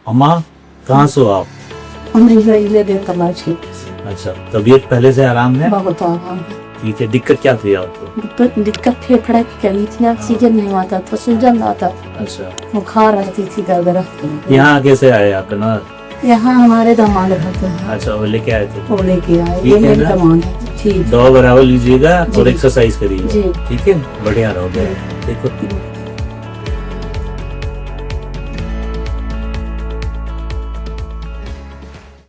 अम्मा कहाँ से हो आप? ले दे तलाश की अच्छा, तबीयत पहले से आराम है? बहुत आराम। ठीक है, दिक्कत क्या थी आपको? दिक्कत फेफड़े की कमी थी, ऑक्सीजन नहीं आता था, सूजन आता, अच्छा, बुखार रहती थी गरगरा। यहाँ कैसे आए आप ना? यहाँ हमारे दामाद रहते हैं, अच्छा, वो लेके आए थे। वो लेके आए। ठीक ये है मेरे ना? दामाद है। ठीक दवा बराबर लीजिएगा और जी। एक्सरसाइज करिए। जी। ठीक है, बढ़िया रहोगे। देखो